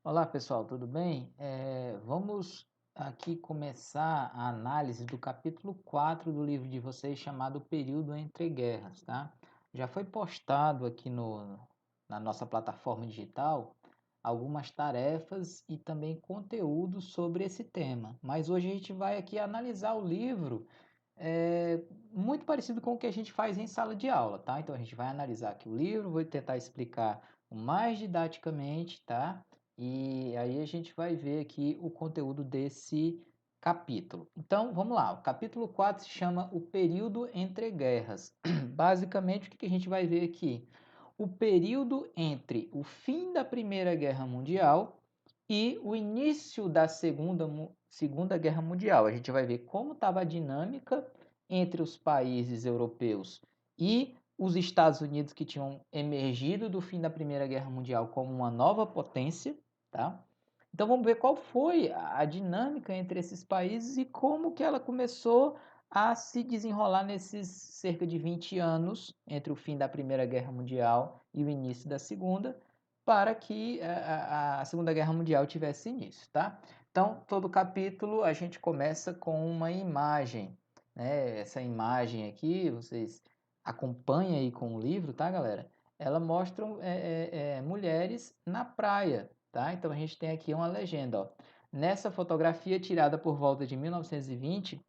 Olá pessoal, tudo bem? Vamos aqui começar a análise do capítulo 4 do livro de vocês chamado Período entre Guerras, tá? Já foi postado aqui na nossa plataforma digital algumas tarefas e também conteúdo sobre esse tema, mas hoje a gente vai aqui analisar o livro é, muito parecido com o que a gente faz em sala de aula, tá? Então a gente vai analisar aqui o livro, vou tentar explicar o mais didaticamente, tá? E aí a gente vai ver aqui o conteúdo desse capítulo. Então, vamos lá. O capítulo 4 se chama O Período entre Guerras. Basicamente, o que a gente vai ver aqui? O período entre o fim da Primeira Guerra Mundial e o início da Segunda Guerra Mundial. A gente vai ver como estava a dinâmica entre os países europeus e os Estados Unidos, que tinham emergido do fim da Primeira Guerra Mundial como uma nova potência, tá? Então vamos ver qual foi a dinâmica entre esses países e como que ela começou a se desenrolar nesses cerca de 20 anos entre o fim da Primeira Guerra Mundial e o início da Segunda, para que a Segunda Guerra Mundial tivesse início, tá? Então, todo capítulo a gente começa com uma imagem, né? Essa imagem aqui, vocês acompanhem aí com o livro, tá, galera? Ela mostra mulheres na praia, tá? Então, a gente tem aqui uma legenda, ó. Nessa fotografia tirada por volta de 1920,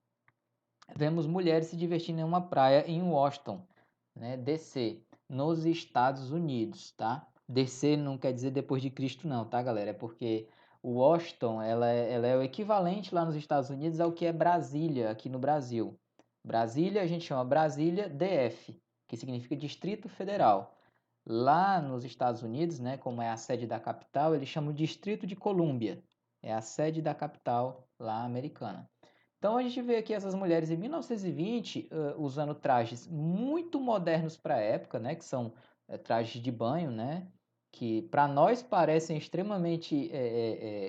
vemos mulheres se divertindo em uma praia em Washington, né, DC, nos Estados Unidos, tá? DC não quer dizer depois de Cristo não, tá, galera? É porque Washington, ela é o equivalente lá nos Estados Unidos ao que é Brasília aqui no Brasil. Brasília a gente chama Brasília DF, que significa Distrito Federal. Lá nos Estados Unidos, né, como é a sede da capital, eles chamam de Distrito de Colômbia. É a sede da capital lá americana. Então a gente vê aqui essas mulheres em 1920 usando trajes muito modernos para a época, né, que são trajes de banho, né, que para nós parecem extremamente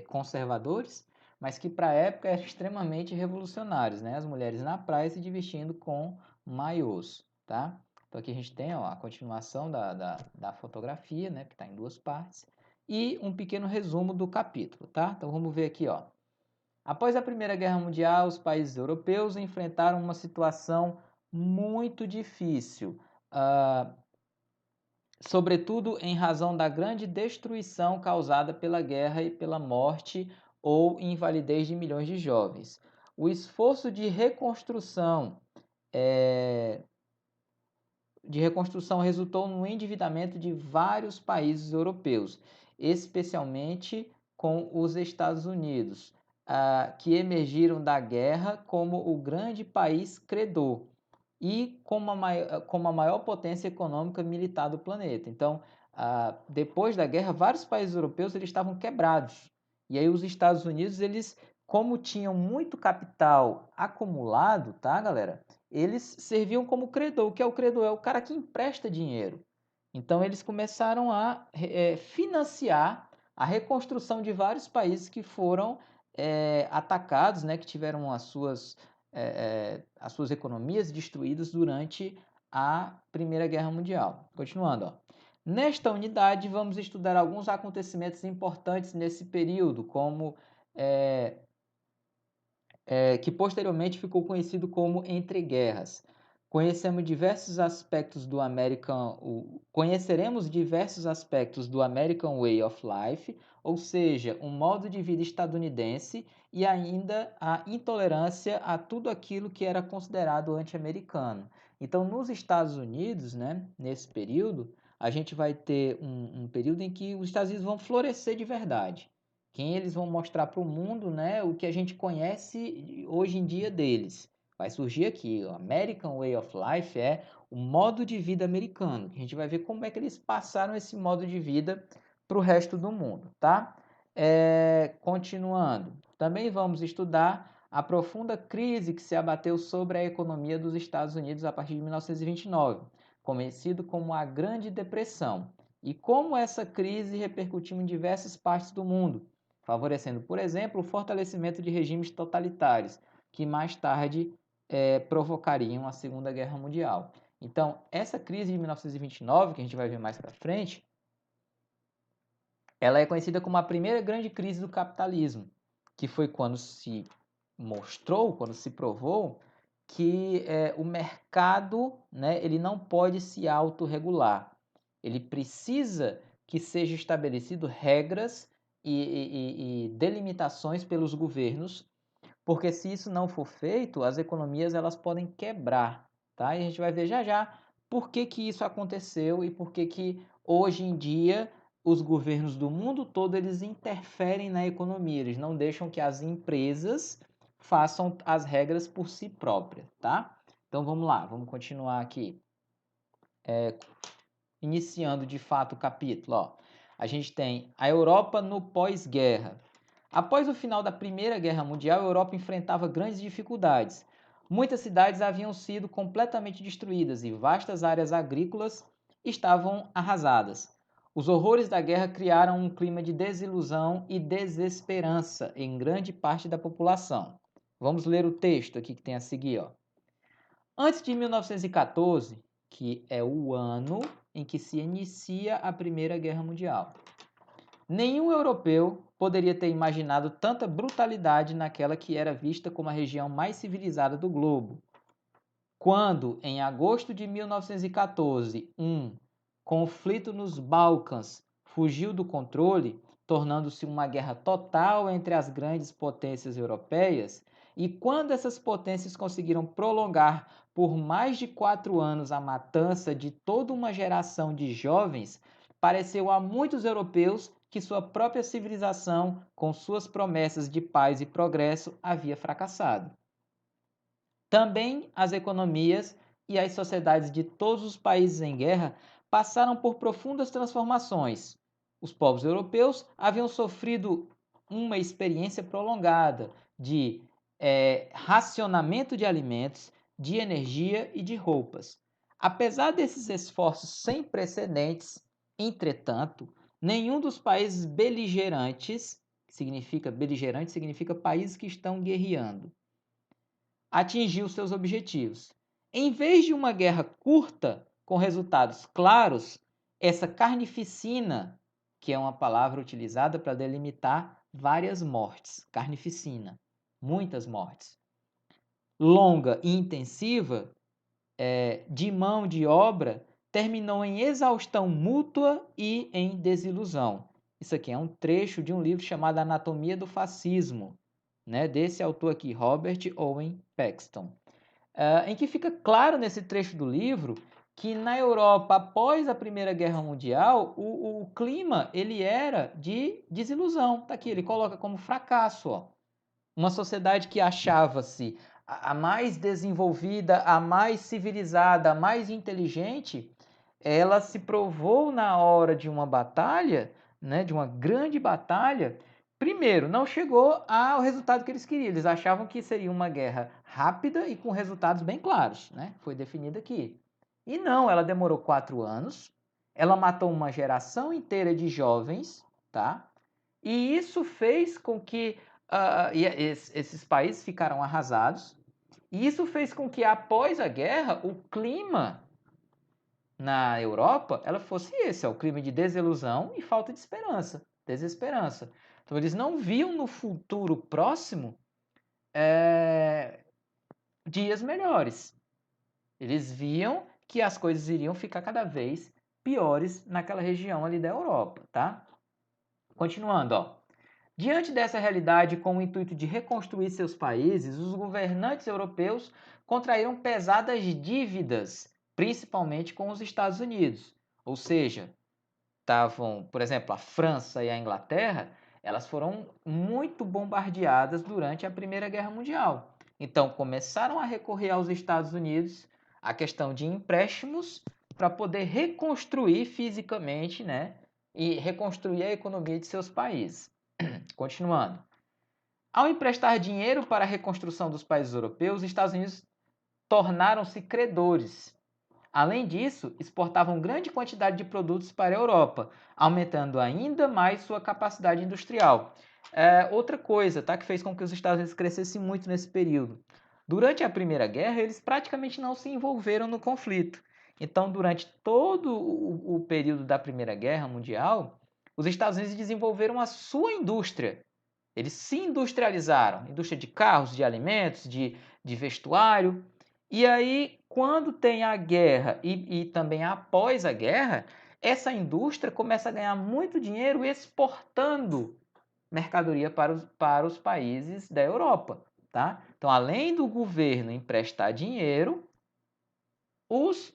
conservadores, mas que para a época eram extremamente revolucionários, né, as mulheres na praia se divertindo com maiôs, tá? Então aqui a gente tem ó, a continuação da fotografia, né, que está em duas partes, e um pequeno resumo do capítulo, tá? Então vamos ver aqui, ó. Após a Primeira Guerra Mundial, os países europeus enfrentaram uma situação muito difícil, ah, sobretudo em razão da grande destruição causada pela guerra e pela morte ou invalidez de milhões de jovens. O esforço de reconstrução resultou no endividamento de vários países europeus, especialmente com os Estados Unidos, que emergiram da guerra como o grande país credor e como a maior potência econômica e militar do planeta. Então, depois da guerra, vários países europeus eles estavam quebrados. E aí os Estados Unidos, eles, como tinham muito capital acumulado, tá, galera? Eles serviam como credor. O que é o credor? É o cara que empresta dinheiro. Então, eles começaram a financiar a reconstrução de vários países que foram atacados, né, que tiveram as suas economias destruídas durante a Primeira Guerra Mundial. Continuando, ó. Nesta unidade, vamos estudar alguns acontecimentos importantes nesse período, como que posteriormente ficou conhecido como Entre Guerras. Conheceremos diversos aspectos do American Way of Life, ou seja, um modo de vida estadunidense e ainda a intolerância a tudo aquilo que era considerado anti-americano. Então, nos Estados Unidos, né, nesse período, a gente vai ter um período em que os Estados Unidos vão florescer de verdade. Quem eles vão mostrar para o mundo, né, o que a gente conhece hoje em dia deles. Vai surgir aqui, o American Way of Life é o modo de vida americano. A gente vai ver como é que eles passaram esse modo de vida para o resto do mundo, tá? Continuando, também vamos estudar a profunda crise que se abateu sobre a economia dos Estados Unidos a partir de 1929, conhecido como a Grande Depressão, e como essa crise repercutiu em diversas partes do mundo, favorecendo, por exemplo, o fortalecimento de regimes totalitários, que mais tarde provocariam a Segunda Guerra Mundial. Então, essa crise de 1929, que a gente vai ver mais para frente, Ela é conhecida como a primeira grande crise do capitalismo, que foi quando se mostrou, quando se provou que o mercado, né, ele não pode se autorregular. Ele precisa que sejam estabelecidas regras e delimitações pelos governos, porque se isso não for feito, as economias elas podem quebrar, tá? E a gente vai ver já já por que que isso aconteceu e por que que hoje em dia os governos do mundo todo eles interferem na economia, eles não deixam que as empresas façam as regras por si próprias, tá? Então vamos lá, vamos continuar aqui. Iniciando de fato o capítulo, ó. A gente tem a Europa no pós-guerra. Após o final da Primeira Guerra Mundial, a Europa enfrentava grandes dificuldades. Muitas cidades haviam sido completamente destruídas e vastas áreas agrícolas estavam arrasadas. Os horrores da guerra criaram um clima de desilusão e desesperança em grande parte da população. Vamos ler o texto aqui que tem a seguir, ó. Antes de 1914, que é o ano em que se inicia a Primeira Guerra Mundial, nenhum europeu poderia ter imaginado tanta brutalidade naquela que era vista como a região mais civilizada do globo. Quando, em agosto de 1914, um conflito nos Balcãs fugiu do controle, tornando-se uma guerra total entre as grandes potências europeias, e quando essas potências conseguiram prolongar por mais de 4 anos a matança de toda uma geração de jovens, pareceu a muitos europeus que sua própria civilização, com suas promessas de paz e progresso, havia fracassado. Também as economias e as sociedades de todos os países em guerra passaram por profundas transformações. Os povos europeus haviam sofrido uma experiência prolongada de racionamento de alimentos, de energia e de roupas. Apesar desses esforços sem precedentes, entretanto, nenhum dos países beligerantes, beligerante significa países que estão guerreando, atingiu seus objetivos. Em vez de uma guerra curta, com resultados claros, essa carnificina, que é uma palavra utilizada para delimitar várias mortes, carnificina, muitas mortes, longa e intensiva, de mão de obra, terminou em exaustão mútua e em desilusão. Isso aqui é um trecho de um livro chamado Anatomia do Fascismo, né, desse autor aqui, Robert Owen Paxton, em que fica claro nesse trecho do livro que na Europa, após a Primeira Guerra Mundial, o clima ele era de desilusão. Tá aqui, ele coloca como fracasso, ó. Uma sociedade que achava-se a mais desenvolvida, a mais civilizada, a mais inteligente, ela se provou na hora de uma batalha, né, de uma grande batalha. Primeiro, não chegou ao resultado que eles queriam. Eles achavam que seria uma guerra rápida e com resultados bem claros, né? Foi definido aqui. E não, ela demorou 4 anos. Ela matou uma geração inteira de jovens, tá? E isso fez com que esses países ficaram arrasados. E isso fez com que, após a guerra, o clima na Europa ela fosse esse, o clima de desilusão e falta de esperança, desesperança. Então, eles não viam no futuro próximo dias melhores. Eles viam que as coisas iriam ficar cada vez piores naquela região ali da Europa, tá? Continuando, ó. Diante dessa realidade, com o intuito de reconstruir seus países, os governantes europeus contraíram pesadas dívidas, principalmente com os Estados Unidos. Ou seja, estavam, por exemplo, a França e a Inglaterra, elas foram muito bombardeadas durante a Primeira Guerra Mundial. Então, começaram a recorrer aos Estados Unidos a questão de empréstimos para poder reconstruir fisicamente, né, e reconstruir a economia de seus países. Continuando. Ao emprestar dinheiro para a reconstrução dos países europeus, os Estados Unidos tornaram-se credores. Além disso, exportavam grande quantidade de produtos para a Europa, aumentando ainda mais sua capacidade industrial. Outra coisa, tá, que fez com que os Estados Unidos crescessem muito nesse período. Durante a Primeira Guerra, eles praticamente não se envolveram no conflito. Então, durante todo o período da Primeira Guerra Mundial, os Estados Unidos desenvolveram a sua indústria. Eles se industrializaram, indústria de carros, de alimentos, de vestuário. E aí, quando tem a guerra e também após a guerra, essa indústria começa a ganhar muito dinheiro exportando mercadoria para os países da Europa. Tá? Então, além do governo emprestar dinheiro, os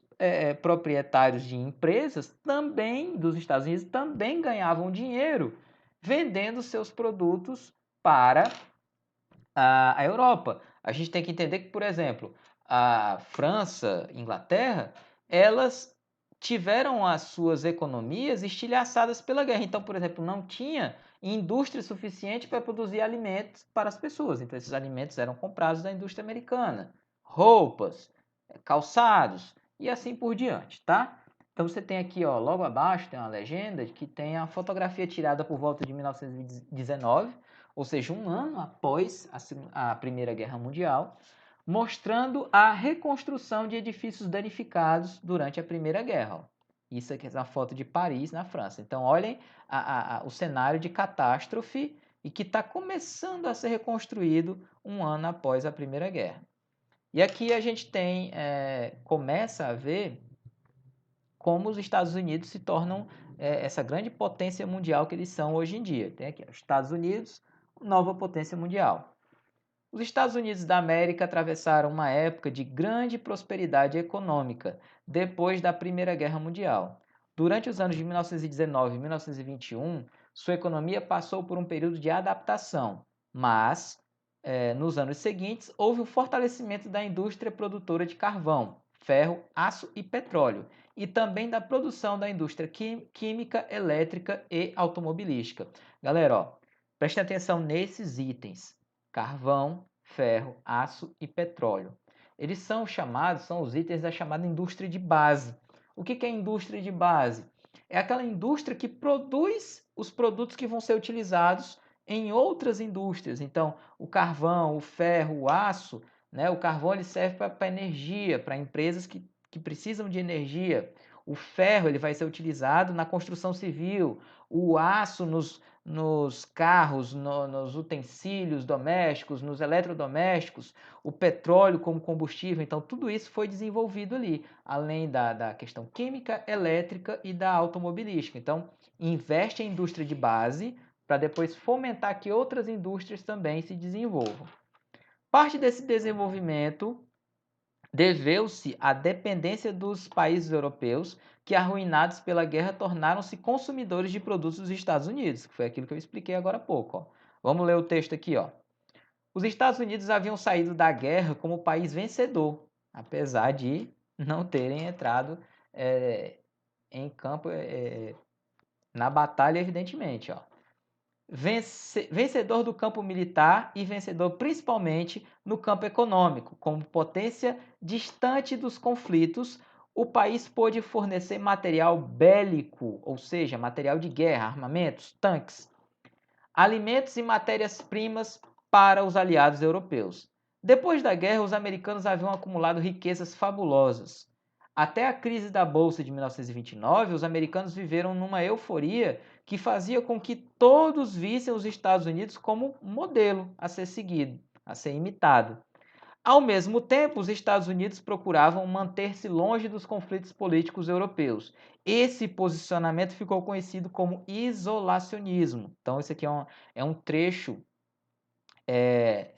proprietários de empresas também dos Estados Unidos também ganhavam dinheiro vendendo seus produtos para a Europa. A gente tem que entender que, por exemplo, a França, Inglaterra, elas tiveram as suas economias estilhaçadas pela guerra. Então, por exemplo, não tinha indústria suficiente para produzir alimentos para as pessoas. Então, esses alimentos eram comprados da indústria americana. Roupas, calçados e assim por diante, tá? Então você tem aqui, ó, logo abaixo tem uma legenda que tem a fotografia tirada por volta de 1919, ou seja, um ano após a Primeira Guerra Mundial, mostrando a reconstrução de edifícios danificados durante a Primeira Guerra. Ó. Isso aqui é uma foto de Paris, na França. Então, olhem o cenário de catástrofe e que está começando a ser reconstruído um ano após a Primeira Guerra. E aqui a gente tem, começa a ver como os Estados Unidos se tornam essa grande potência mundial que eles são hoje em dia. Tem aqui os Estados Unidos, nova potência mundial. Os Estados Unidos da América atravessaram uma época de grande prosperidade econômica depois da Primeira Guerra Mundial. Durante os anos de 1919 e 1921, sua economia passou por um período de adaptação, mas nos anos seguintes houve o fortalecimento da indústria produtora de carvão, ferro, aço e petróleo, e também da produção da indústria química, elétrica e automobilística. Galera, ó, prestem atenção nesses itens: carvão, ferro, aço e petróleo. Eles são os itens da chamada indústria de base. O que é indústria de base? É aquela indústria que produz os produtos que vão ser utilizados em outras indústrias. Então, o carvão, o ferro, o aço, né? O carvão ele serve para energia, para empresas que precisam de energia. O ferro ele vai ser utilizado na construção civil, o aço nos carros, nos utensílios domésticos, nos eletrodomésticos, o petróleo como combustível. Então, tudo isso foi desenvolvido ali, além da questão química, elétrica e da automobilística. Então, investe em indústria de base para depois fomentar que outras indústrias também se desenvolvam. Parte desse desenvolvimento deveu-se à dependência dos países europeus que, arruinados pela guerra, tornaram-se consumidores de produtos dos Estados Unidos, que foi aquilo que eu expliquei agora há pouco. Ó. Vamos ler o texto aqui. Ó. Os Estados Unidos haviam saído da guerra como país vencedor, apesar de não terem entrado em campo na batalha, evidentemente. Ó. Vencedor do campo militar e vencedor principalmente no campo econômico. Como potência distante dos conflitos, o país pôde fornecer material bélico, ou seja, material de guerra, armamentos, tanques, alimentos e matérias-primas para os aliados europeus. Depois da guerra, os americanos haviam acumulado riquezas fabulosas. Até a crise da Bolsa de 1929, os americanos viveram numa euforia que fazia com que todos vissem os Estados Unidos como modelo a ser seguido, a ser imitado. Ao mesmo tempo, os Estados Unidos procuravam manter-se longe dos conflitos políticos europeus. Esse posicionamento ficou conhecido como isolacionismo. Então, esse aqui é um trecho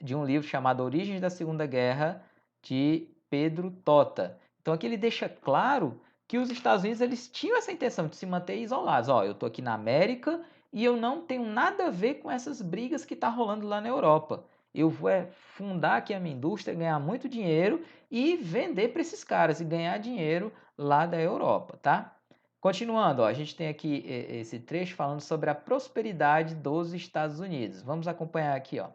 de um livro chamado Origens da Segunda Guerra, de Pedro Tota. Então, aqui ele deixa claro que os Estados Unidos eles tinham essa intenção de se manter isolados. Ó, eu estou aqui na América e eu não tenho nada a ver com essas brigas que estão rolando lá na Europa. Eu vou fundar aqui a minha indústria, ganhar muito dinheiro e vender para esses caras e ganhar dinheiro lá da Europa, tá? Continuando, ó, a gente tem aqui esse trecho falando sobre a prosperidade dos Estados Unidos. Vamos acompanhar aqui, ó.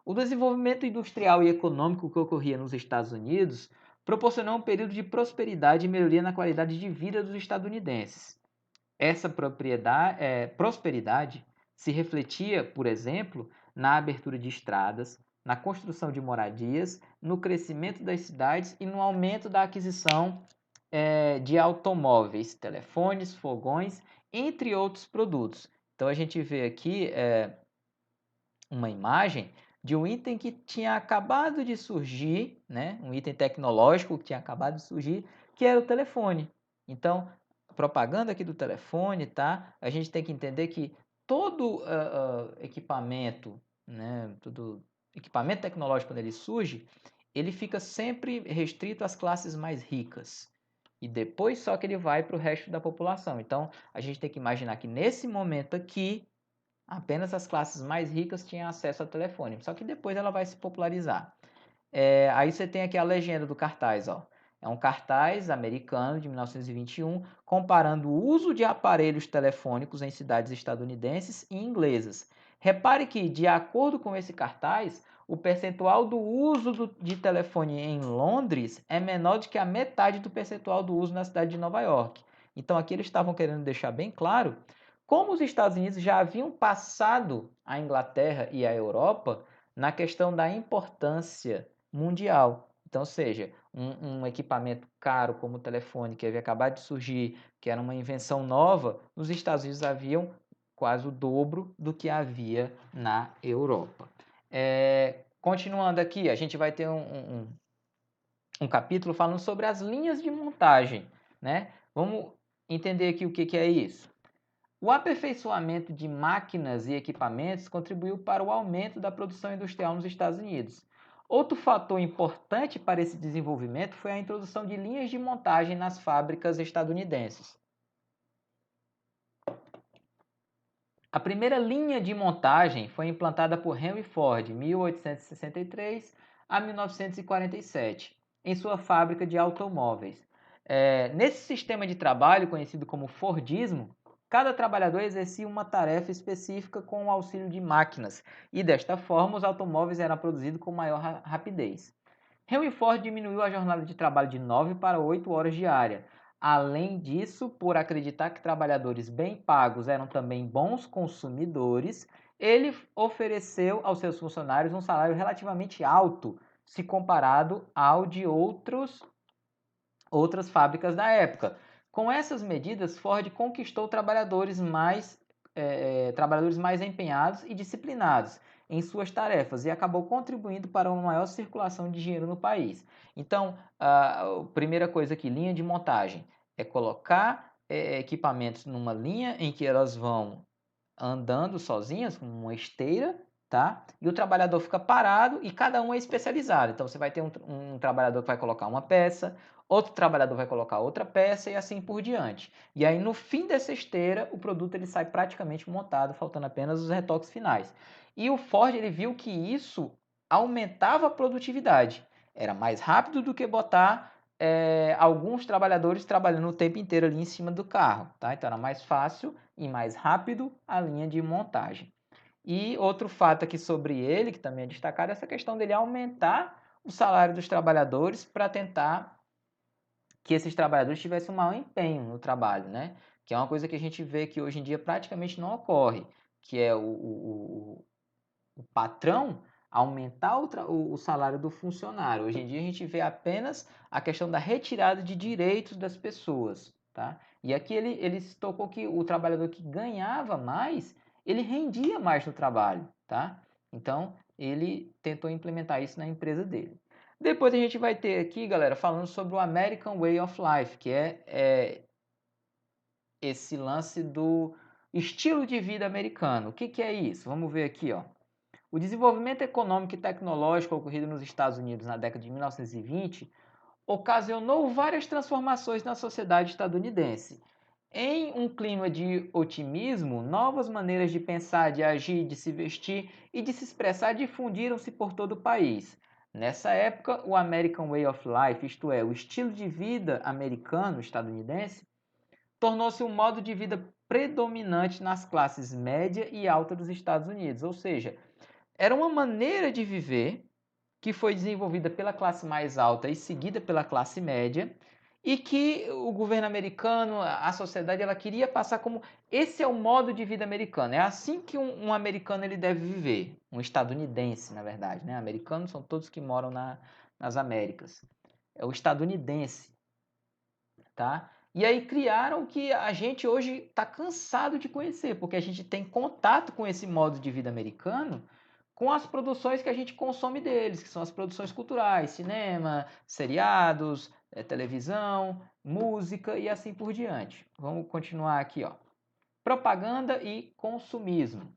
O desenvolvimento industrial e econômico que ocorria nos Estados Unidos proporcionou um período de prosperidade e melhoria na qualidade de vida dos estadunidenses. Essa prosperidade se refletia, por exemplo, na abertura de estradas, na construção de moradias, no crescimento das cidades e no aumento da aquisição de automóveis, telefones, fogões entre outros produtos. Então a gente vê aqui uma imagem de um item que tinha acabado de surgir, né? Um item tecnológico que tinha acabado de surgir, que era o telefone. Então, a propaganda aqui do telefone, tá? A gente tem que entender que todo equipamento, né? Todo equipamento tecnológico, quando ele surge, ele fica sempre restrito às classes mais ricas. E depois só que ele vai para o resto da população. Então, a gente tem que imaginar que nesse momento aqui, apenas as classes mais ricas tinham acesso ao telefone, só que depois ela vai se popularizar. Aí você tem aqui a legenda do cartaz, ó. É um cartaz americano de 1921 comparando o uso de aparelhos telefônicos em cidades estadunidenses e inglesas. Repare que, de acordo com esse cartaz, o percentual do uso de telefone em Londres é menor do que a metade do percentual do uso na cidade de Nova York. Então aqui eles estavam querendo deixar bem claro como os Estados Unidos já haviam passado a Inglaterra e a Europa na questão da importância mundial. Então, ou seja, um equipamento caro como o telefone, que havia acabado de surgir, que era uma invenção nova, nos Estados Unidos haviam quase o dobro do que havia na Europa. Continuando aqui, a gente vai ter um capítulo falando sobre as linhas de montagem, né? Vamos entender aqui o que é isso. O aperfeiçoamento de máquinas e equipamentos contribuiu para o aumento da produção industrial nos Estados Unidos. Outro fator importante para esse desenvolvimento foi a introdução de linhas de montagem nas fábricas estadunidenses. A primeira linha de montagem foi implantada por Henry Ford em 1863 a 1947, em sua fábrica de automóveis. Nesse sistema de trabalho, conhecido como Fordismo, cada trabalhador exercia uma tarefa específica com o auxílio de máquinas, e desta forma os automóveis eram produzidos com maior rapidez. Henry Ford diminuiu a jornada de trabalho de 9 para 8 horas diárias. Além disso, por acreditar que trabalhadores bem pagos eram também bons consumidores, ele ofereceu aos seus funcionários um salário relativamente alto, se comparado ao de outras fábricas da época. Com essas medidas, Ford conquistou trabalhadores mais empenhados e disciplinados em suas tarefas e acabou contribuindo para uma maior circulação de dinheiro no país. Então, a primeira coisa aqui, linha de montagem, é colocar equipamentos numa linha em que elas vão andando sozinhas, com uma esteira, tá? E o trabalhador fica parado e cada um é especializado. Então você vai ter um trabalhador que vai colocar uma peça, outro trabalhador vai colocar outra peça e assim por diante. E aí no fim dessa esteira, o produto ele sai praticamente montado, faltando apenas os retoques finais. E o Ford ele viu que isso aumentava a produtividade. Era mais rápido do que botar alguns trabalhadores trabalhando o tempo inteiro ali em cima do carro, tá? Então era mais fácil e mais rápido a linha de montagem. E outro fato aqui sobre ele, que também é destacado, é essa questão dele aumentar o salário dos trabalhadores para tentar que esses trabalhadores tivessem um maior empenho no trabalho, né? Que é uma coisa que a gente vê que hoje em dia praticamente não ocorre, que é o patrão aumentar o salário do funcionário. Hoje em dia a gente vê apenas a questão da retirada de direitos das pessoas, tá? E aqui ele se tocou que o trabalhador que ganhava mais, ele rendia mais no trabalho, tá? Então, ele tentou implementar isso na empresa dele. Depois a gente vai ter aqui, galera, falando sobre o American Way of Life, que é esse lance do estilo de vida americano. O que é isso? Vamos ver aqui, ó. O desenvolvimento econômico e tecnológico ocorrido nos Estados Unidos na década de 1920 ocasionou várias transformações na sociedade estadunidense. Em um clima de otimismo, novas maneiras de pensar, de agir, de se vestir e de se expressar difundiram-se por todo o país. Nessa época, o American Way of Life, isto é, o estilo de vida americano estadunidense, tornou-se um modo de vida predominante nas classes média e alta dos Estados Unidos, ou seja, era uma maneira de viver que foi desenvolvida pela classe mais alta e seguida pela classe média, e que o governo americano, a sociedade, ela queria passar como esse é o modo de vida americano. É assim que um americano ele deve viver, um estadunidense, na verdade, né? Americanos são todos que moram nas Américas. É o estadunidense, tá? E aí criaram o que a gente hoje está cansado de conhecer, porque a gente tem contato com esse modo de vida americano com as produções que a gente consome deles, que são as produções culturais, cinema, seriados, televisão, música e assim por diante. Vamos continuar aqui, ó. Propaganda e consumismo.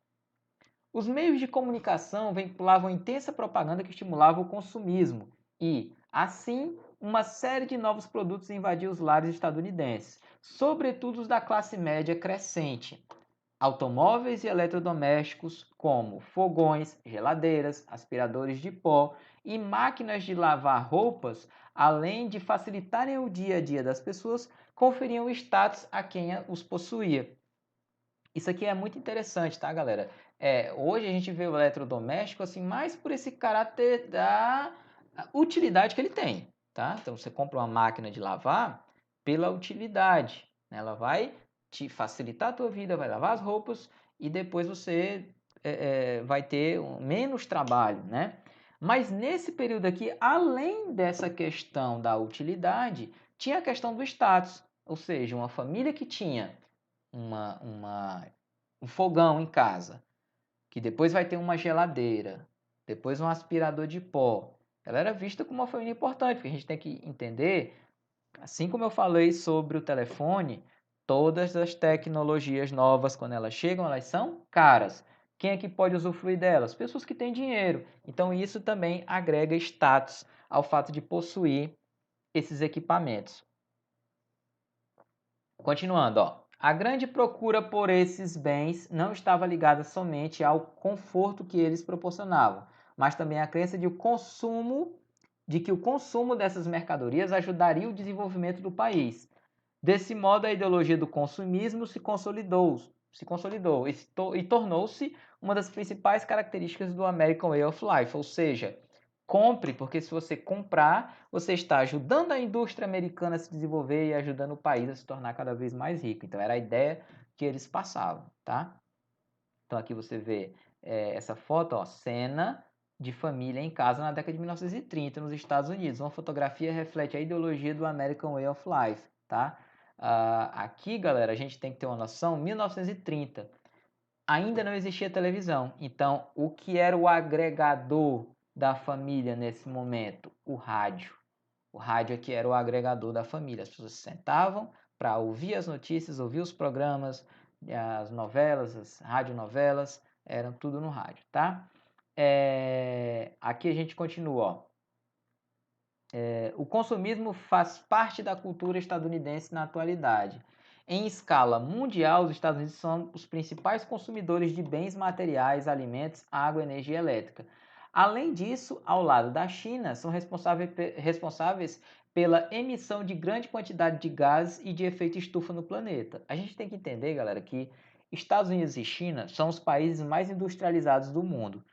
Os meios de comunicação veiculavam intensa propaganda que estimulava o consumismo e, assim, uma série de novos produtos invadiu os lares estadunidenses, sobretudo os da classe média crescente. Automóveis e eletrodomésticos como fogões, geladeiras, aspiradores de pó e máquinas de lavar roupas, além de facilitarem o dia a dia das pessoas, conferiam status a quem os possuía. Isso aqui é muito interessante, tá, galera? Hoje a gente vê o eletrodoméstico assim mais por esse caráter da utilidade que ele tem, tá? Então você compra uma máquina de lavar pela utilidade, né? Ela vai te facilitar a tua vida, vai lavar as roupas e depois você vai ter menos trabalho, né? Mas nesse período aqui, além dessa questão da utilidade, tinha a questão do status, ou seja, uma família que tinha um fogão em casa, que depois vai ter uma geladeira, depois um aspirador de pó. Ela era vista como uma família importante, porque a gente tem que entender, assim como eu falei sobre o telefone, todas as tecnologias novas, quando elas chegam, elas são caras. Quem é que pode usufruir delas? Pessoas que têm dinheiro. Então isso também agrega status ao fato de possuir esses equipamentos. Continuando, ó. A grande procura por esses bens não estava ligada somente ao conforto que eles proporcionavam, mas também à crença de que o consumo dessas mercadorias ajudaria o desenvolvimento do país. Desse modo, a ideologia do consumismo se consolidou e tornou-se uma das principais características do American Way of Life, ou seja, compre, porque se você comprar, você está ajudando a indústria americana a se desenvolver e ajudando o país a se tornar cada vez mais rico. Então, era a ideia que eles passavam, tá? Então, aqui você vê essa foto, ó, cena de família em casa na década de 1930 nos Estados Unidos. Uma fotografia reflete a ideologia do American Way of Life, tá? Aqui, galera, a gente tem que ter uma noção, 1930, ainda não existia televisão. Então, o que era o agregador da família nesse momento? O rádio. O rádio aqui era o agregador da família. As pessoas se sentavam para ouvir as notícias, ouvir os programas, as novelas, as radionovelas, eram tudo no rádio, tá? Aqui a gente continua, ó. O consumismo faz parte da cultura estadunidense na atualidade. Em escala mundial, os Estados Unidos são os principais consumidores de bens materiais, alimentos, água e energia elétrica. Além disso, ao lado da China, são responsáveis pela emissão de grande quantidade de gases e de efeito estufa no planeta. A gente tem que entender, galera, que Estados Unidos e China são os países mais industrializados do mundo.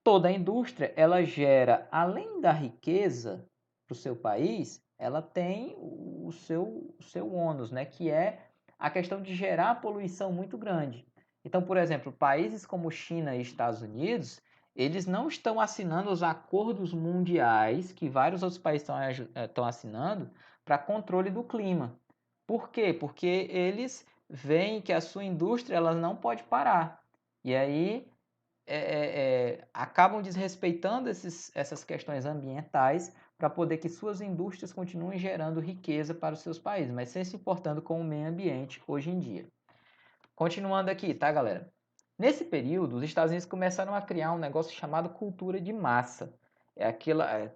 Toda a indústria, ela gera, além da riqueza para o seu país, ela tem o seu ônus, né? Que é a questão de gerar poluição muito grande. Então, por exemplo, países como China e Estados Unidos, eles não estão assinando os acordos mundiais que vários outros países estão assinando para controle do clima. Por quê? Porque eles veem que a sua indústria ela não pode parar. E aí acabam desrespeitando essas questões ambientais para poder que suas indústrias continuem gerando riqueza para os seus países, mas sem se importando com o meio ambiente hoje em dia. Continuando aqui, tá, galera? Nesse período, os Estados Unidos começaram a criar um negócio chamado cultura de massa.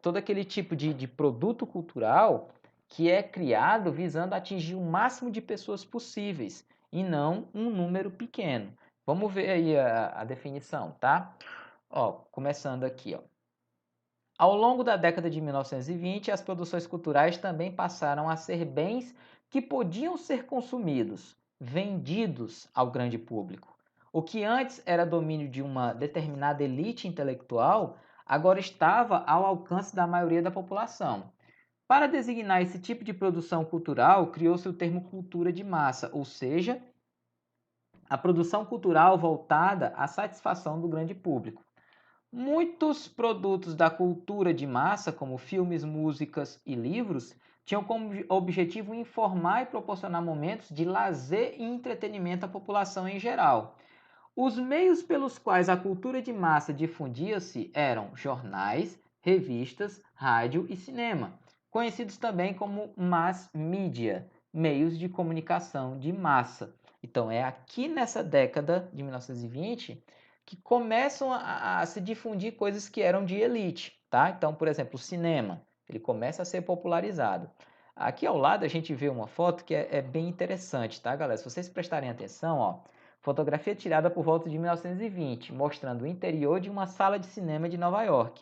Todo aquele tipo de produto cultural que é criado visando atingir o máximo de pessoas possíveis e não um número pequeno. Vamos ver aí a definição, tá? Ó, começando aqui, ó. Ao longo da década de 1920, as produções culturais também passaram a ser bens que podiam ser consumidos, vendidos ao grande público. O que antes era domínio de uma determinada elite intelectual, agora estava ao alcance da maioria da população. Para designar esse tipo de produção cultural, criou-se o termo cultura de massa, ou seja, a produção cultural voltada à satisfação do grande público. Muitos produtos da cultura de massa, como filmes, músicas e livros, tinham como objetivo informar e proporcionar momentos de lazer e entretenimento à população em geral. Os meios pelos quais a cultura de massa difundia-se eram jornais, revistas, rádio e cinema, conhecidos também como mass media, meios de comunicação de massa. Então é aqui nessa década de 1920 que começam a se difundir coisas que eram de elite, tá? Então, por exemplo, o cinema, ele começa a ser popularizado. Aqui ao lado a gente vê uma foto que é bem interessante, tá, galera? Se vocês prestarem atenção, ó, fotografia tirada por volta de 1920, mostrando o interior de uma sala de cinema de Nova York.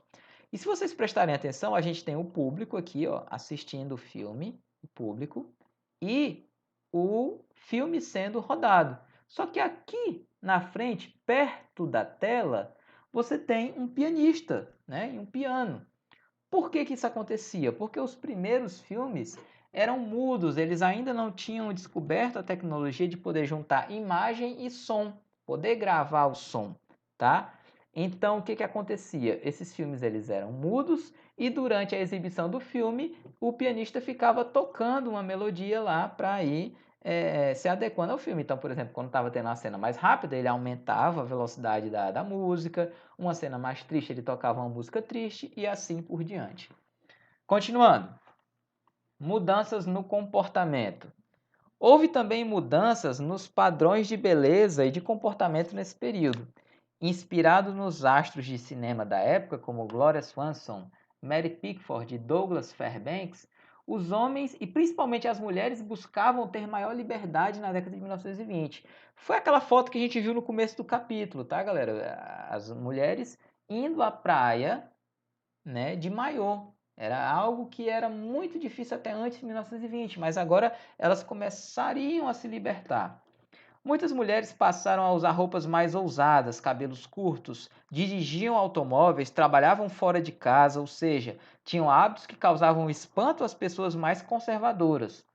E se vocês prestarem atenção, a gente tem o público aqui, ó, assistindo o filme, o público, e o filme sendo rodado. Só que aqui na frente, perto da tela, você tem um pianista, né, e um piano. Por que isso acontecia? Porque os primeiros filmes eram mudos, eles ainda não tinham descoberto a tecnologia de poder juntar imagem e som, poder gravar o som, tá? Então, o que acontecia? Esses filmes eles eram mudos e durante a exibição do filme, o pianista ficava tocando uma melodia lá para ir se adequando ao filme. Então, por exemplo, quando estava tendo uma cena mais rápida, ele aumentava a velocidade da música, uma cena mais triste, ele tocava uma música triste e assim por diante. Continuando, mudanças no comportamento. Houve também mudanças nos padrões de beleza e de comportamento nesse período. Inspirado nos astros de cinema da época, como Gloria Swanson, Mary Pickford e Douglas Fairbanks, os homens e principalmente as mulheres buscavam ter maior liberdade na década de 1920. Foi aquela foto que a gente viu no começo do capítulo, tá, galera? As mulheres indo à praia, né, de maiô. Era algo que era muito difícil até antes de 1920, mas agora elas começariam a se libertar. Muitas mulheres passaram a usar roupas mais ousadas, cabelos curtos, dirigiam automóveis, trabalhavam fora de casa, ou seja, tinham hábitos que causavam espanto às pessoas mais conservadoras.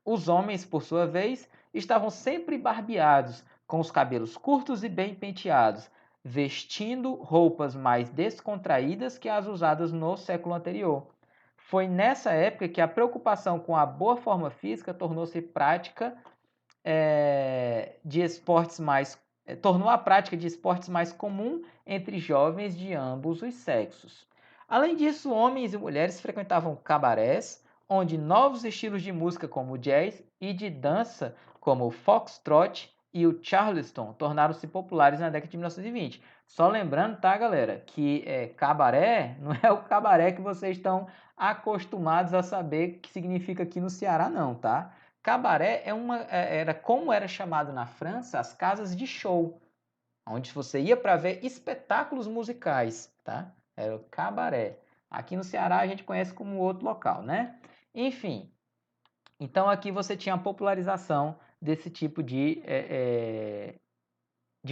Os homens, por sua vez, estavam sempre barbeados, com os cabelos curtos e bem penteados, vestindo roupas mais descontraídas que as usadas no século anterior. Foi nessa época que a preocupação com a boa forma física tornou-se prática de esportes mais tornou a prática de esportes mais comum entre jovens de ambos os sexos. Além disso, homens e mulheres frequentavam cabarés, onde novos estilos de música como o jazz e de dança como o foxtrot e o charleston tornaram-se populares na década de 1920. Só lembrando, tá, galera, que cabaré não é o cabaré que vocês estão acostumados a saber que significa aqui no Ceará, não, tá? Cabaré era como era chamado na França as casas de show, onde você ia para ver espetáculos musicais, tá? Era o cabaré. Aqui no Ceará a gente conhece como outro local, né? Enfim, então aqui você tinha a popularização desse tipo de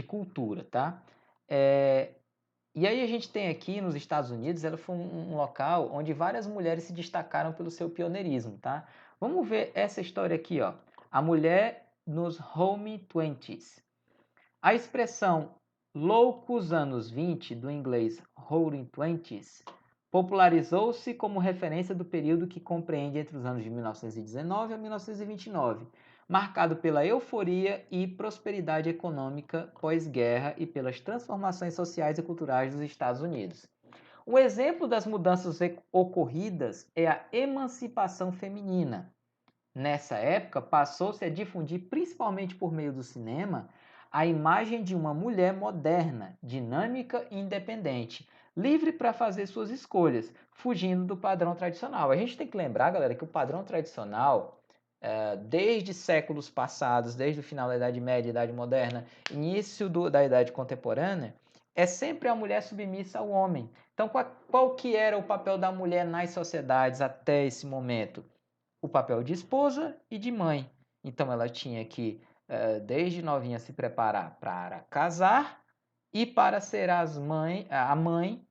cultura, tá? E aí a gente tem aqui nos Estados Unidos, ela foi um local onde várias mulheres se destacaram pelo seu pioneirismo, tá? Vamos ver essa história aqui, ó. A mulher nos home twenties. A expressão loucos anos 20, do inglês roaring twenties, popularizou-se como referência do período que compreende entre os anos de 1919 a 1929, marcado pela euforia e prosperidade econômica pós-guerra e pelas transformações sociais e culturais dos Estados Unidos. Um exemplo das mudanças ocorridas é a emancipação feminina. Nessa época, passou-se a difundir, principalmente por meio do cinema, a imagem de uma mulher moderna, dinâmica e independente, livre para fazer suas escolhas, fugindo do padrão tradicional. A gente tem que lembrar, galera, que o padrão tradicional, desde séculos passados, desde o final da Idade Média, Idade Moderna, início da Idade Contemporânea, é sempre a mulher submissa ao homem. Então, qual que era o papel da mulher nas sociedades até esse momento? O papel de esposa e de mãe. Então ela tinha que, desde novinha, se preparar para casar e para ser a mãe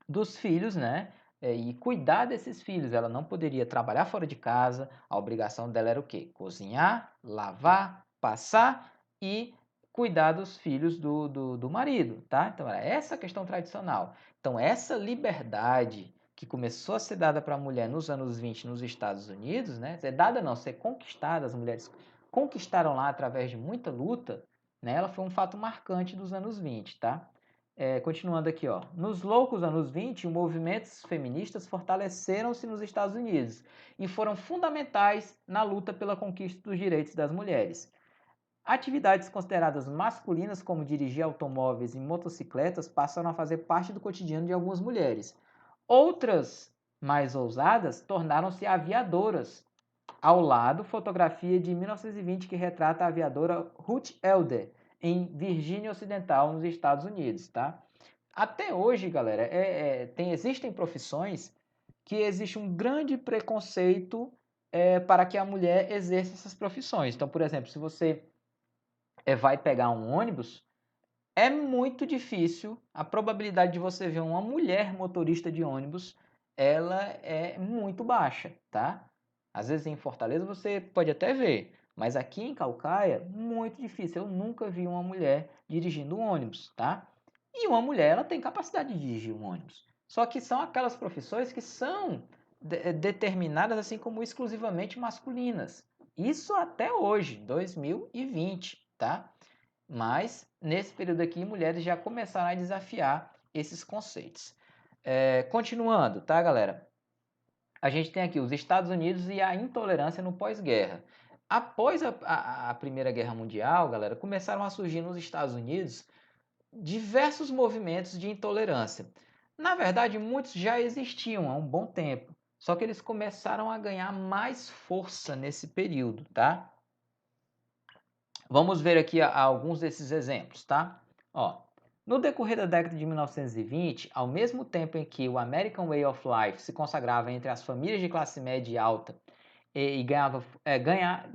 dos filhos, né? E cuidar desses filhos. Ela não poderia trabalhar fora de casa. A obrigação dela era o quê? Cozinhar, lavar, passar e cuidar dos filhos do marido, tá? Então era essa a questão tradicional. Então essa liberdade que começou a ser dada para a mulher nos anos 20 nos Estados Unidos, né? Ser dada não, ser conquistada, as mulheres conquistaram lá através de muita luta, né? Ela foi um fato marcante dos anos 20, tá? Continuando aqui, ó. Nos loucos anos 20, os movimentos feministas fortaleceram-se nos Estados Unidos e foram fundamentais na luta pela conquista dos direitos das mulheres. Atividades consideradas masculinas, como dirigir automóveis e motocicletas, passaram a fazer parte do cotidiano de algumas mulheres. Outras, mais ousadas, tornaram-se aviadoras. Ao lado, fotografia de 1920 que retrata a aviadora Ruth Elder, em Virgínia Ocidental, nos Estados Unidos, tá? Até hoje, galera, existem profissões que existe um grande preconceito para que a mulher exerça essas profissões. Então, por exemplo, se você vai pegar um ônibus, é muito difícil, a probabilidade de você ver uma mulher motorista de ônibus, ela é muito baixa, tá? Às vezes em Fortaleza você pode até ver, mas aqui em Calcaia, muito difícil. Eu nunca vi uma mulher dirigindo um ônibus, tá? E uma mulher, ela tem capacidade de dirigir um ônibus. Só que são aquelas profissões que são determinadas assim como exclusivamente masculinas. Isso até hoje, 2020, tá? Mas, nesse período aqui, mulheres já começaram a desafiar esses conceitos. Continuando, tá, galera? A gente tem aqui os Estados Unidos e a intolerância no pós-guerra. Após a Primeira Guerra Mundial, galera, começaram a surgir nos Estados Unidos diversos movimentos de intolerância. Na verdade, muitos já existiam há um bom tempo, só que eles começaram a ganhar mais força nesse período, tá? Vamos ver aqui alguns desses exemplos, tá? Ó, no decorrer da década de 1920, ao mesmo tempo em que o American Way of Life se consagrava entre as famílias de classe média e alta e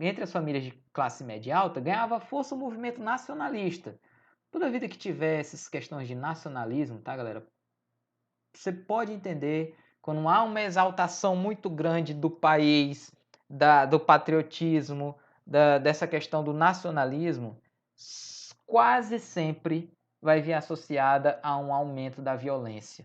entre as famílias de classe média e alta, ganhava força o movimento nacionalista. Toda vida que tiver essas questões de nacionalismo, tá, galera? Você pode entender quando há uma exaltação muito grande do país, do patriotismo, dessa questão do nacionalismo, quase sempre vai vir associada a um aumento da violência,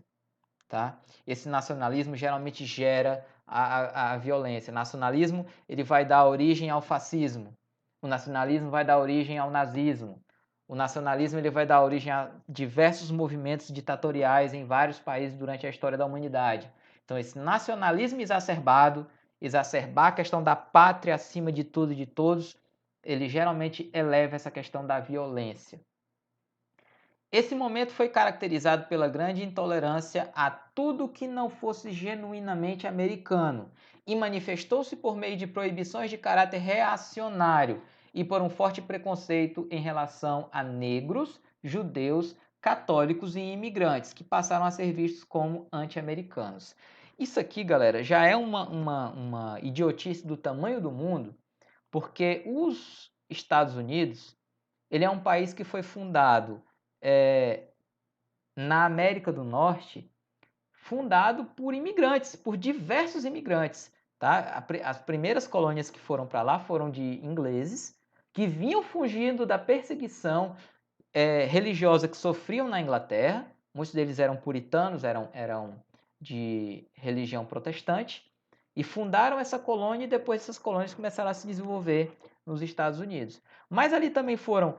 tá? Esse nacionalismo geralmente gera a violência. O nacionalismo ele vai dar origem ao fascismo. O nacionalismo vai dar origem ao nazismo. O nacionalismo ele vai dar origem a diversos movimentos ditatoriais em vários países durante a história da humanidade. Então, esse nacionalismo exacerbado, exacerbar a questão da pátria acima de tudo e de todos, ele geralmente eleva essa questão da violência. Esse momento foi caracterizado pela grande intolerância a tudo que não fosse genuinamente americano e manifestou-se por meio de proibições de caráter reacionário e por um forte preconceito em relação a negros, judeus, católicos e imigrantes, que passaram a ser vistos como anti-americanos. Isso aqui, galera, já é uma idiotice do tamanho do mundo, porque os Estados Unidos, ele é um país que foi fundado na América do Norte, fundado por imigrantes, por diversos imigrantes. Tá? As primeiras colônias que foram para lá foram de ingleses, que vinham fugindo da perseguição religiosa que sofriam na Inglaterra. Muitos deles eram puritanos, eram de religião protestante, e fundaram essa colônia e depois essas colônias começaram a se desenvolver nos Estados Unidos. Mas ali também foram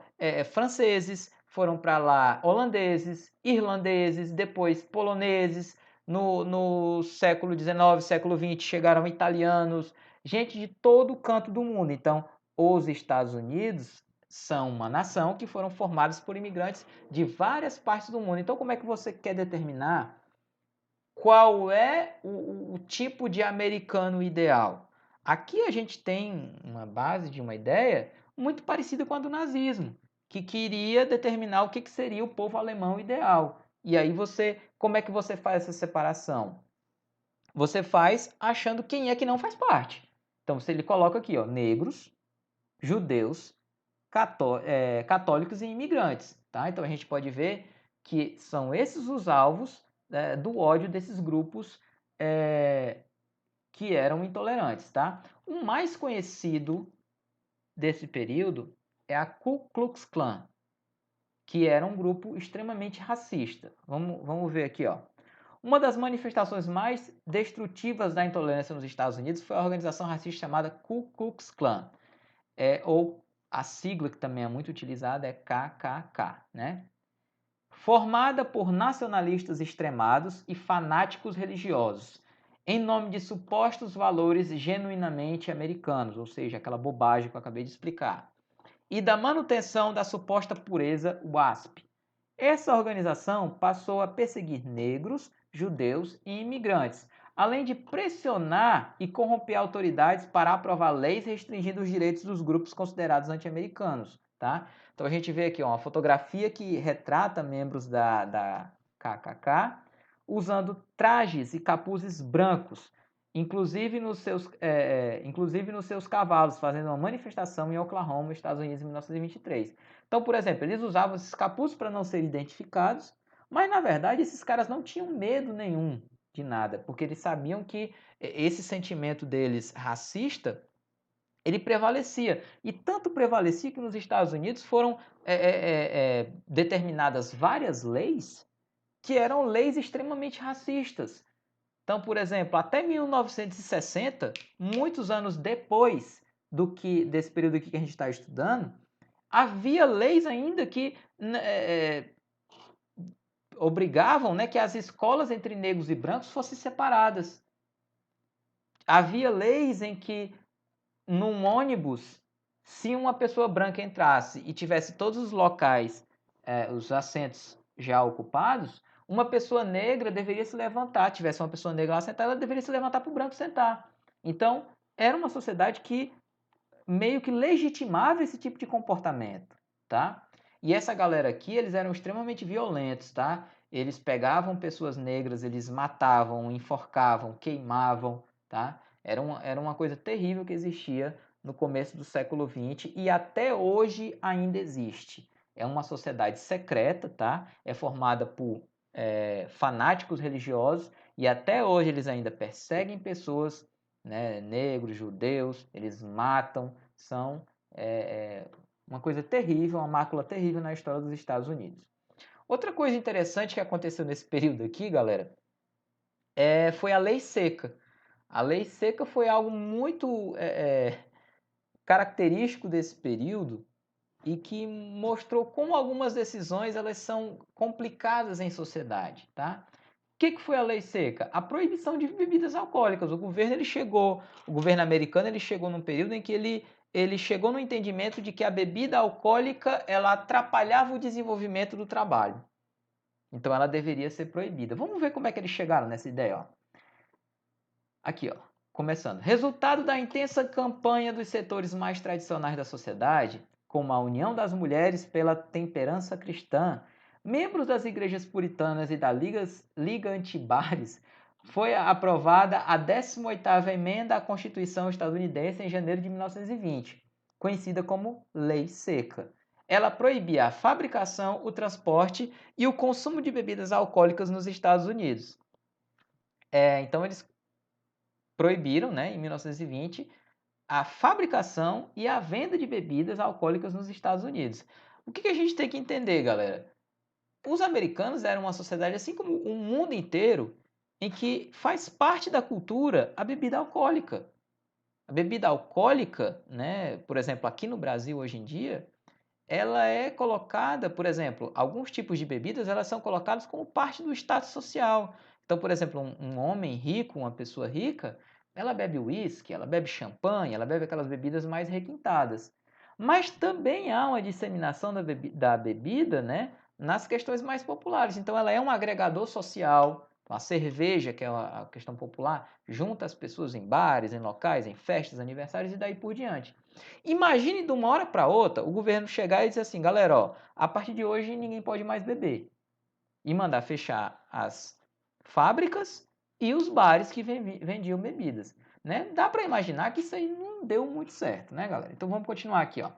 franceses, foram para lá holandeses, irlandeses, depois poloneses. No século XIX, século XX, chegaram italianos, gente de todo canto do mundo. Então, os Estados Unidos são uma nação que foram formadas por imigrantes de várias partes do mundo. Então, como é que você quer determinar qual é o tipo de americano ideal? Aqui a gente tem uma base de uma ideia muito parecida com a do nazismo, que queria determinar o que seria o povo alemão ideal. E aí como é que você faz essa separação? Você faz achando quem é que não faz parte. Então, ele coloca aqui, ó, negros, judeus, católicos e imigrantes. Tá? Então, a gente pode ver que são esses os alvos do ódio desses grupos que eram intolerantes. Tá? O mais conhecido desse período é a Ku Klux Klan, que era um grupo extremamente racista. Vamos ver aqui, ó. Uma das manifestações mais destrutivas da intolerância nos Estados Unidos foi a organização racista chamada Ku Klux Klan, ou a sigla que também é muito utilizada é KKK, né? Formada por nacionalistas extremados e fanáticos religiosos, em nome de supostos valores genuinamente americanos, ou seja, aquela bobagem que eu acabei de explicar, e da manutenção da suposta pureza WASP. Essa organização passou a perseguir negros, judeus e imigrantes, além de pressionar e corromper autoridades para aprovar leis restringindo os direitos dos grupos considerados anti-americanos, tá? Então a gente vê aqui uma fotografia que retrata membros da KKK usando trajes e capuzes brancos, inclusive nos seus cavalos, fazendo uma manifestação em Oklahoma, Estados Unidos, em 1923. Então, por exemplo, eles usavam esses capuzes para não serem identificados, mas na verdade esses caras não tinham medo nenhum de nada, porque eles sabiam que esse sentimento deles racista, ele prevalecia. E tanto prevalecia que nos Estados Unidos foram determinadas várias leis que eram leis extremamente racistas. Então, por exemplo, até 1960, muitos anos depois desse período aqui que a gente está estudando, havia leis ainda que obrigavam, né, que as escolas entre negros e brancos fossem separadas. Havia leis em que, num ônibus, se uma pessoa branca entrasse e tivesse todos os locais, os assentos já ocupados, uma pessoa negra deveria se levantar. Tivesse uma pessoa negra lá sentada, ela deveria se levantar para o branco sentar. Então, era uma sociedade que meio que legitimava esse tipo de comportamento, tá? E essa galera aqui, eles eram extremamente violentos, tá? Eles pegavam pessoas negras, eles matavam, enforcavam, queimavam, tá? Era uma coisa terrível que existia no começo do século XX e até hoje ainda existe. É uma sociedade secreta, tá? É formada por fanáticos religiosos e até hoje eles ainda perseguem pessoas, né, negros, judeus, eles matam, são uma coisa terrível, uma mácula terrível na história dos Estados Unidos. Outra coisa interessante que aconteceu nesse período aqui, galera, foi a Lei Seca. A Lei Seca foi algo muito característico desse período e que mostrou como algumas decisões elas são complicadas em sociedade, tá? O que foi a Lei Seca? A proibição de bebidas alcoólicas. O governo americano ele chegou num período em que ele chegou no entendimento de que a bebida alcoólica ela atrapalhava o desenvolvimento do trabalho. Então ela deveria ser proibida. Vamos ver como é que eles chegaram nessa ideia, ó. Aqui, ó. Começando. Resultado da intensa campanha dos setores mais tradicionais da sociedade, como a União das Mulheres pela Temperança Cristã, membros das igrejas puritanas e da Liga Antibares, foi aprovada a 18ª emenda à Constituição estadunidense em janeiro de 1920, conhecida como Lei Seca. Ela proibia a fabricação, o transporte e o consumo de bebidas alcoólicas nos Estados Unidos. Então eles proibiram, né, em 1920, a fabricação e a venda de bebidas alcoólicas nos Estados Unidos. O que a gente tem que entender, galera? Os americanos eram uma sociedade, assim como o mundo inteiro, em que faz parte da cultura a bebida alcoólica. A bebida alcoólica, né, por exemplo, aqui no Brasil hoje em dia, ela é colocada, por exemplo, alguns tipos de bebidas elas são colocadas como parte do status social. Então, por exemplo, um homem rico, uma pessoa rica, ela bebe uísque, ela bebe champanhe, ela bebe aquelas bebidas mais requintadas. Mas também há uma disseminação da bebida, né, nas questões mais populares. Então, ela é um agregador social. A cerveja, que é a questão popular, junta as pessoas em bares, em locais, em festas, aniversários e daí por diante. Imagine de uma hora para outra o governo chegar e dizer assim, galera, ó, a partir de hoje ninguém pode mais beber. E mandar fechar as fábricas e os bares que vendiam bebidas. Né? Dá para imaginar que isso aí não deu muito certo, né, galera? Então vamos continuar aqui, ó.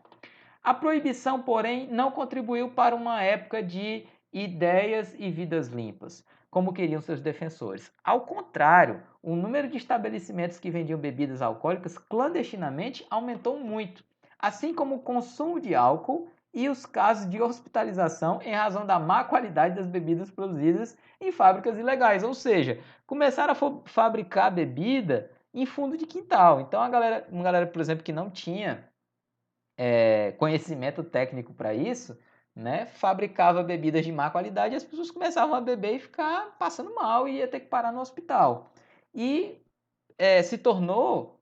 A proibição, porém, não contribuiu para uma época de ideias e vidas limpas, como queriam seus defensores. Ao contrário, o número de estabelecimentos que vendiam bebidas alcoólicas clandestinamente aumentou muito, assim como o consumo de álcool e os casos de hospitalização em razão da má qualidade das bebidas produzidas em fábricas ilegais. Ou seja, começaram a fabricar bebida em fundo de quintal. Então, uma galera, por exemplo, que não tinha conhecimento técnico para isso, né, fabricava bebidas de má qualidade e as pessoas começavam a beber e ficar passando mal e ia ter que parar no hospital. E se tornou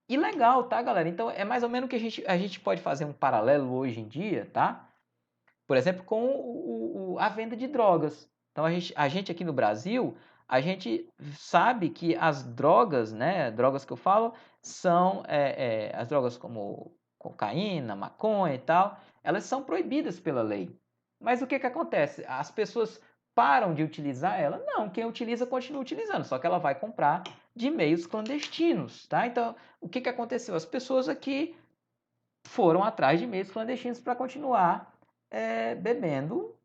ilegal, tá, galera? Então é mais ou menos o que a gente pode fazer um paralelo hoje em dia, tá? Por exemplo, com a venda de drogas. Então a gente aqui no Brasil, a gente sabe que as drogas, né? Drogas que eu falo são as drogas como cocaína, maconha e tal, elas são proibidas pela lei. Mas o que acontece? As pessoas param de utilizar ela? Não, quem utiliza continua utilizando, só que ela vai comprar de meios clandestinos, tá? Então, o que aconteceu? As pessoas aqui foram atrás de meios clandestinos para continuar bebendo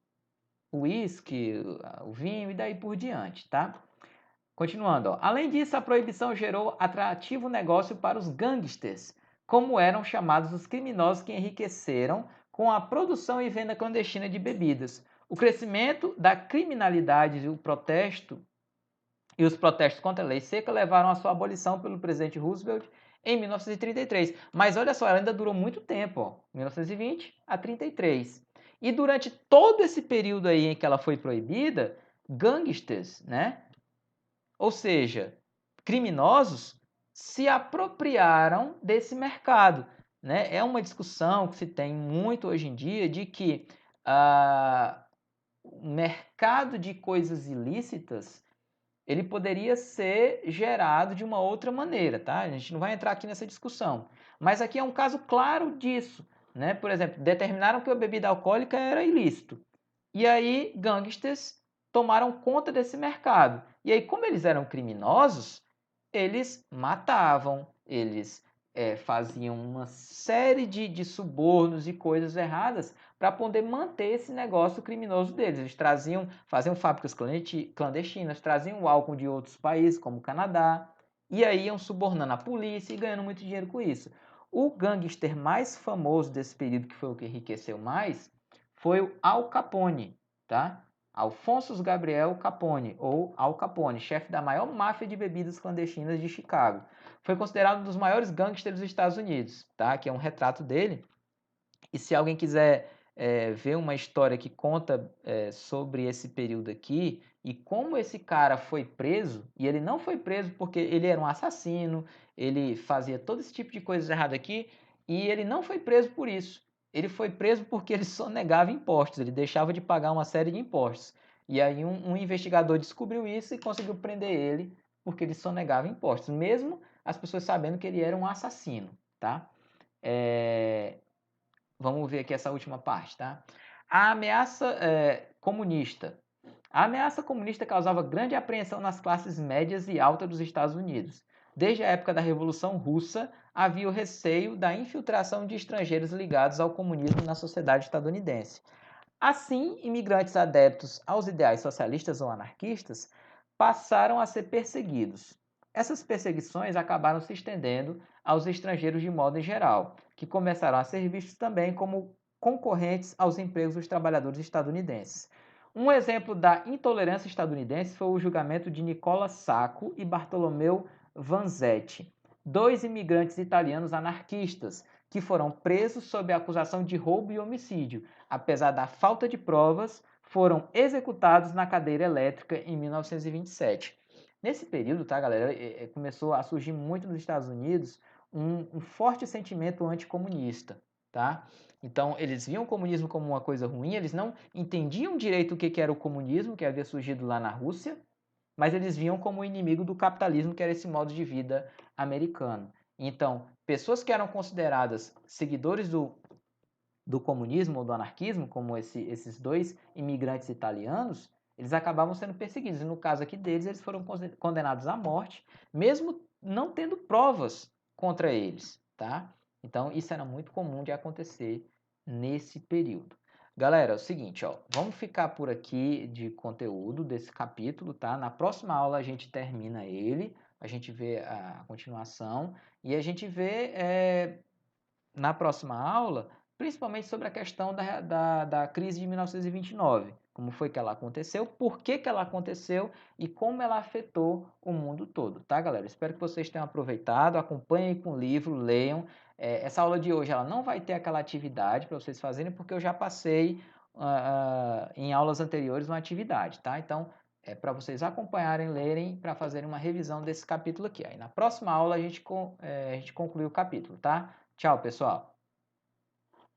o uísque, o vinho e daí por diante, tá? Continuando, ó. Além disso, a proibição gerou atrativo negócio para os gangsters, como eram chamados os criminosos que enriqueceram com a produção e venda clandestina de bebidas. O crescimento da criminalidade e os protestos contra a lei seca levaram à sua abolição pelo presidente Roosevelt em 1933. Mas olha só, ela ainda durou muito tempo, ó, 1920 a 33. E durante todo esse período aí em que ela foi proibida, gangsters, né? Ou seja, criminosos se apropriaram desse mercado, né? É uma discussão que se tem muito hoje em dia de que o mercado de coisas ilícitas ele poderia ser gerado de uma outra maneira, tá? A gente não vai entrar aqui nessa discussão. Mas aqui é um caso claro disso, né? Por exemplo, determinaram que a bebida alcoólica era ilícito. E aí, gangsters tomaram conta desse mercado. E aí, como eles eram criminosos, eles matavam, eles faziam uma série de subornos e coisas erradas para poder manter esse negócio criminoso deles. Eles faziam fábricas clandestinas, traziam álcool de outros países, como o Canadá, e aí iam subornando a polícia e ganhando muito dinheiro com isso. O gangster mais famoso desse período, que foi o que enriqueceu mais, foi o Al Capone, tá? Alphonsus Gabriel Capone, ou Al Capone, chefe da maior máfia de bebidas clandestinas de Chicago. Foi considerado um dos maiores gangsters dos Estados Unidos, tá? Aqui é um retrato dele. E se alguém quiser ver uma história que conta sobre esse período aqui e como esse cara foi preso, e ele não foi preso porque ele era um assassino, ele fazia todo esse tipo de coisas erradas aqui, e ele não foi preso por isso. Ele foi preso porque ele sonegava impostos, ele deixava de pagar uma série de impostos. E aí um investigador descobriu isso e conseguiu prender ele porque ele sonegava impostos, mesmo as pessoas sabendo que ele era um assassino, tá? Vamos ver aqui essa última parte, tá? A ameaça comunista. A ameaça comunista causava grande apreensão nas classes médias e altas dos Estados Unidos. Desde a época da Revolução Russa, havia o receio da infiltração de estrangeiros ligados ao comunismo na sociedade estadunidense. Assim, imigrantes adeptos aos ideais socialistas ou anarquistas passaram a ser perseguidos. Essas perseguições acabaram se estendendo aos estrangeiros de modo em geral, que começaram a ser vistos também como concorrentes aos empregos dos trabalhadores estadunidenses. Um exemplo da intolerância estadunidense foi o julgamento de Nicola Sacco e Bartolomeu Vanzetti, dois imigrantes italianos anarquistas que foram presos sob a acusação de roubo e homicídio. Apesar da falta de provas, foram executados na cadeira elétrica em 1927. Nesse período, tá, galera, começou a surgir muito nos Estados Unidos um forte sentimento anticomunista, tá? Então, eles viam o comunismo como uma coisa ruim, eles não entendiam direito o que era o comunismo, que havia surgido lá na Rússia, mas eles viam como inimigo do capitalismo, que era esse modo de vida americano. Então, pessoas que eram consideradas seguidores do comunismo ou do anarquismo, como esses dois imigrantes italianos, eles acabavam sendo perseguidos. E no caso aqui deles, eles foram condenados à morte, mesmo não tendo provas contra eles, tá? Então, isso era muito comum de acontecer nesse período. Galera, é o seguinte, ó, vamos ficar por aqui de conteúdo desse capítulo, tá? Na próxima aula a gente termina ele, a gente vê a continuação e a gente vê na próxima aula principalmente sobre a questão da crise de 1929, como foi que ela aconteceu, por que que ela aconteceu e como ela afetou o mundo todo, tá, galera? Espero que vocês tenham aproveitado, acompanhem com o livro, leiam. Essa aula de hoje ela não vai ter aquela atividade para vocês fazerem, porque eu já passei em aulas anteriores uma atividade, tá? Então, é para vocês acompanharem, lerem, para fazerem uma revisão desse capítulo aqui. Aí na próxima aula a gente conclui o capítulo, tá? Tchau, pessoal!